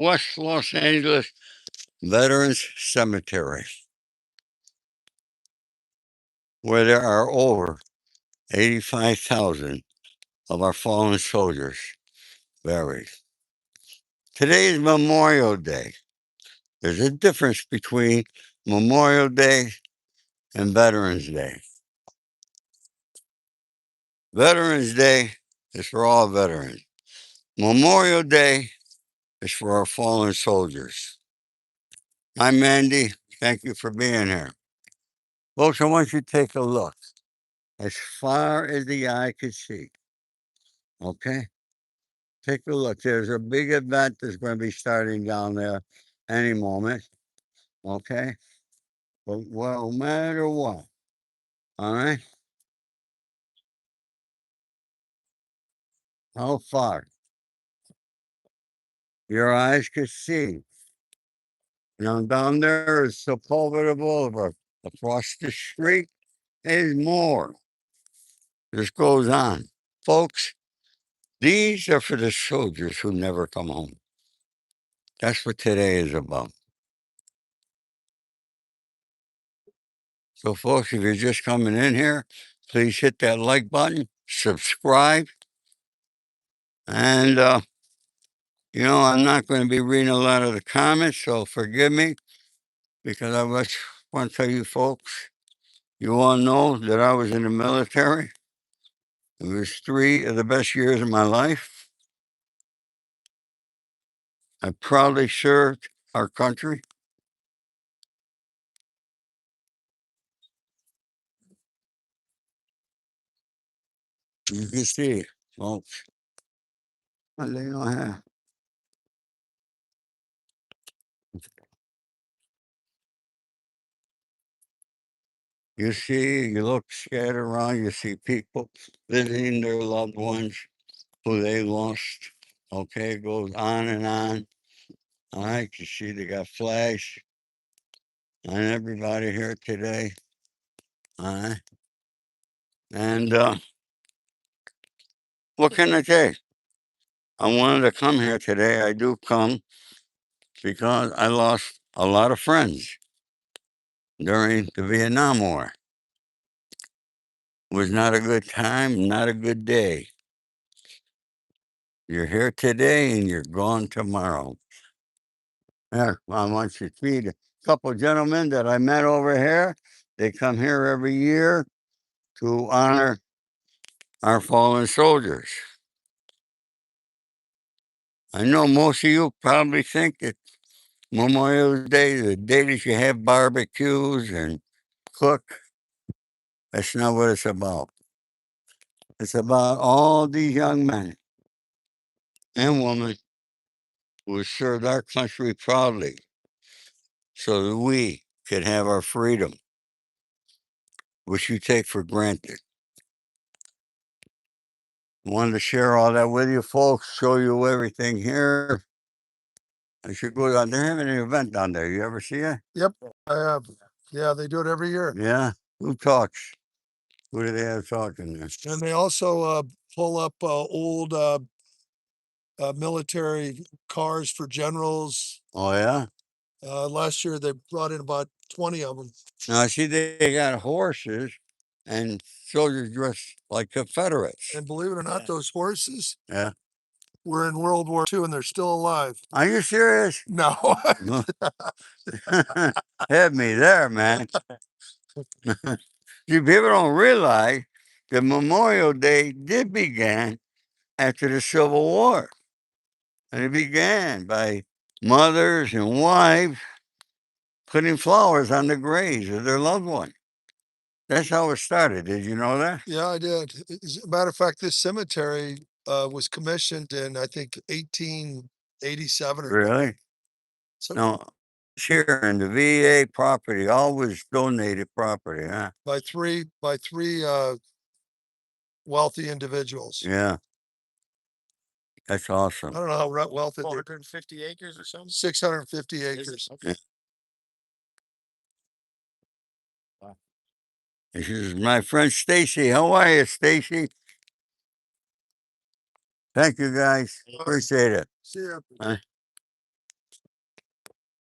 West Los Angeles Veterans Cemetery, where there are over 85,000 of our fallen soldiers buried. Today is Memorial Day. There's a difference between Memorial Day and Veterans Day. Veterans Day is for all veterans. Memorial Day is for our fallen soldiers. I'm Mandy. Thank you for being here. Folks, I want you to take a look as far as the eye could see. Okay? Take a look. There's a big event that's going to be starting down there any moment. Okay? But well, no matter what, all right? How far your eyes could see. Now, down there is Sepulveda Boulevard. Across the street is more. This goes on. Folks, these are for the soldiers who never come home. That's what today is about. So, folks, if you're just coming in here, please hit that like button, subscribe, and, I'm not going to be reading a lot of the comments, so forgive me because I want to tell you folks, you all know that I was in the military. It was 3 of the best years of my life. I proudly served our country. You can see, folks. What they don't have. You see, you look scattered around, you see people visiting their loved ones who they lost. Okay, it goes on and on. All right, you see, they got flags on everybody here today. All right. And what can I say? I wanted to come here today. I do come because I lost a lot of friends during the Vietnam War. It was not a good time, not a good day. You're here today and you're gone tomorrow. Here, I want you to meet a couple gentlemen that I met over here. They come here every year to honor our fallen soldiers. I know most of you probably think that Memorial Day is the day that you have barbecues and cook. That's not what it's about. It's about all these young men and women who served our country proudly so that we could have our freedom, which you take for granted. Wanted to share all that with you folks, show you everything here. I should go down. They're having an event down there. You ever see it? Yep, I have. Yeah, they do it every year. Yeah. Who talks? Who do they have talking there? And they also pull up old military cars for generals. Oh, yeah? Last year they brought in about 20 of them. Now, see, they got horses and soldiers dressed like Confederates. And believe it or not, those horses Yeah. were in World War II and they're still alive. Are you serious? No. Had me there, man. See, people don't realize that Memorial Day did begin after the Civil War. And it began by mothers and wives putting flowers on the graves of their loved one. That's how it started. Did you know that? Yeah, I did. As a matter of fact, this cemetery was commissioned in, I think, 1887 or Really? so. No. Here in the VA property, always donated property, huh? By three wealthy individuals. Yeah. That's awesome. I don't know how wealthy. 450 acres or something? 650 acres. Yeah. This is my friend Stacy. How are you, Stacy? Thank you, guys. Appreciate it. See ya. Bye.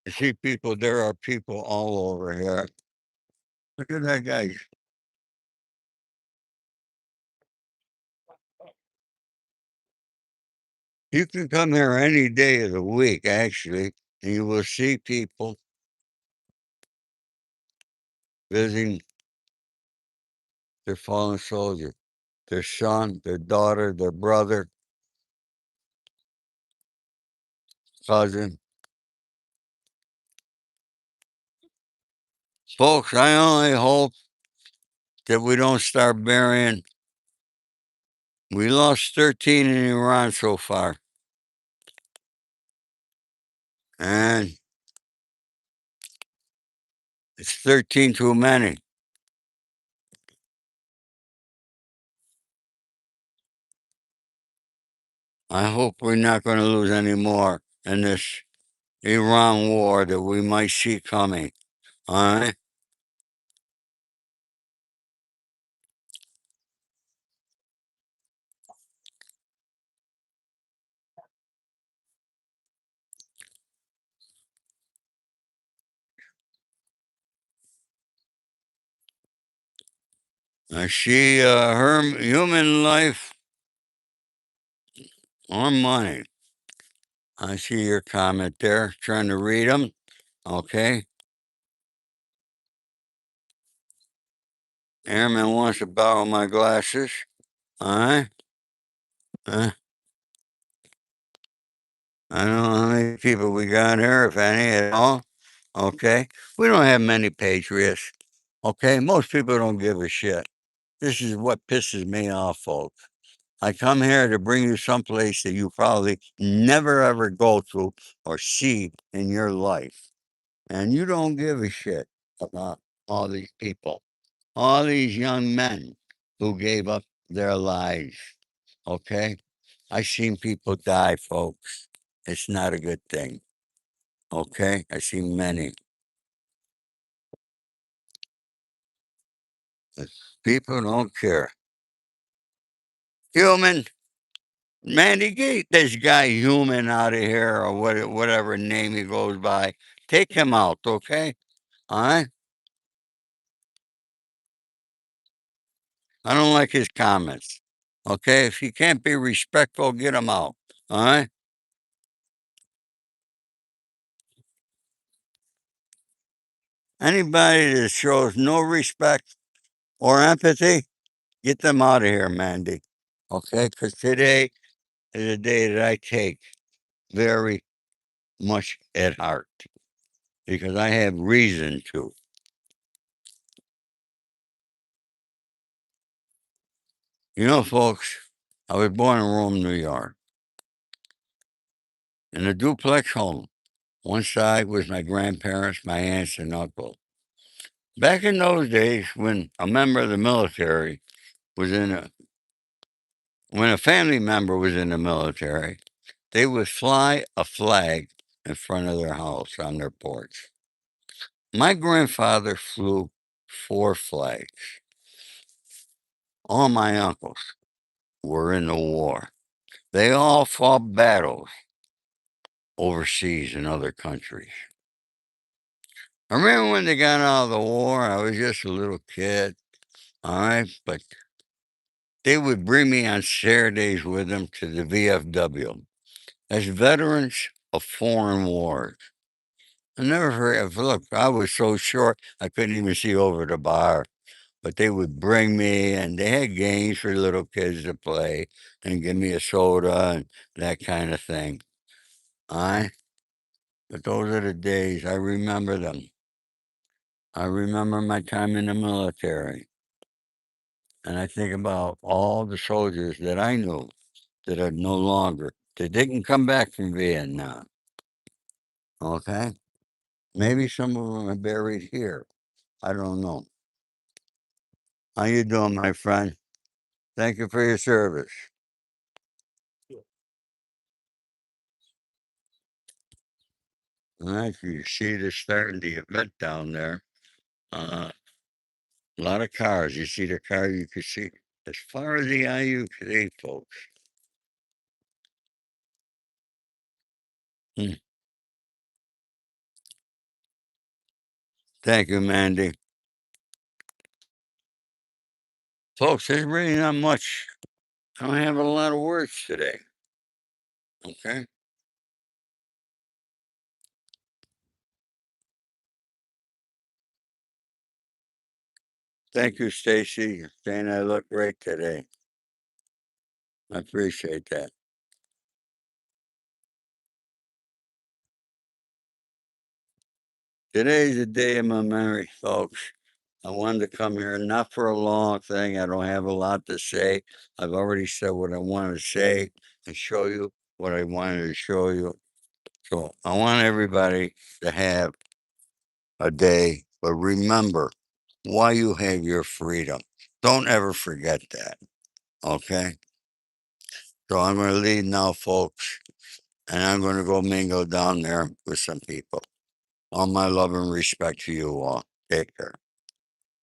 You see people, there are people all over here. Look at that guy. You can come here any day of the week, actually, and you will see people visiting their fallen soldier, their son, their daughter, their brother, cousin. Folks, I only hope that we don't start burying. We lost 13 in Iran so far. And it's 13 too many. I hope we're not going to lose any more in this Iran war that we might see coming. All right? I see her human life or money. I see your comment there. Trying to read them. Okay. Airman wants to borrow my glasses. All right. Uh, I don't know how many people we got here, if any at all. Okay. We don't have many patriots. Okay. Most people don't give a shit. This is what pisses me off, folks. I come here to bring you someplace that you probably never ever go to or see in your life. And you don't give a shit about all these people, all these young men who gave up their lives. Okay? I seen people die, folks. It's not a good thing. Okay? I seen many. But people don't care. Human, Mandy, get this guy human out of here or whatever name he goes by. Take him out, okay? All right? I don't like his comments. Okay? If you can't be respectful, get him out. All right? Anybody that shows no respect or empathy, get them out of here, Mandy. Okay? Because today is a day that I take very much at heart because I have reason to. You know, folks, I was born in Rome, New York, in a duplex home. One side was my grandparents, my aunts, and uncle. Back in those days, when a member of the military was in a, when a family member was in the military, they would fly a flag in front of their house on their porch. My grandfather flew 4 flags. All my uncles were in the war. They all fought battles overseas in other countries. I remember when they got out of the war, I was just a little kid, all right, but they would bring me on Saturdays with them to the VFW as veterans of foreign wars. I never forget, look, I was so short I couldn't even see over the bar, but they would bring me and they had games for little kids to play and give me a soda and that kind of thing. All right, but those are the days. I remember them. I remember my time in the military. And I think about all the soldiers that I knew that are no longer, that didn't come back from Vietnam. Okay? Maybe some of them are buried here. I don't know. How you doing, my friend? Thank you for your service. And actually, you see this starting the event down there. Uh, a lot of cars. You see the car you can see as far as the eye you can see, folks. Hmm. Thank you, Mandy. Folks, there's really not much. I don't have a lot of words today. Okay. Thank you, Stacy. You're saying I look great today. I appreciate that. Today's a day of my memory, folks. I wanted to come here not for a long thing. I don't have a lot to say. I've already said what I wanted to say and show you what I wanted to show you. So I want everybody to have a day, but remember why you have your freedom. Don't ever forget that. Okay? So I'm going to leave now, folks, and I'm going to go mingle down there with some people. All my love and respect to you all. Take care.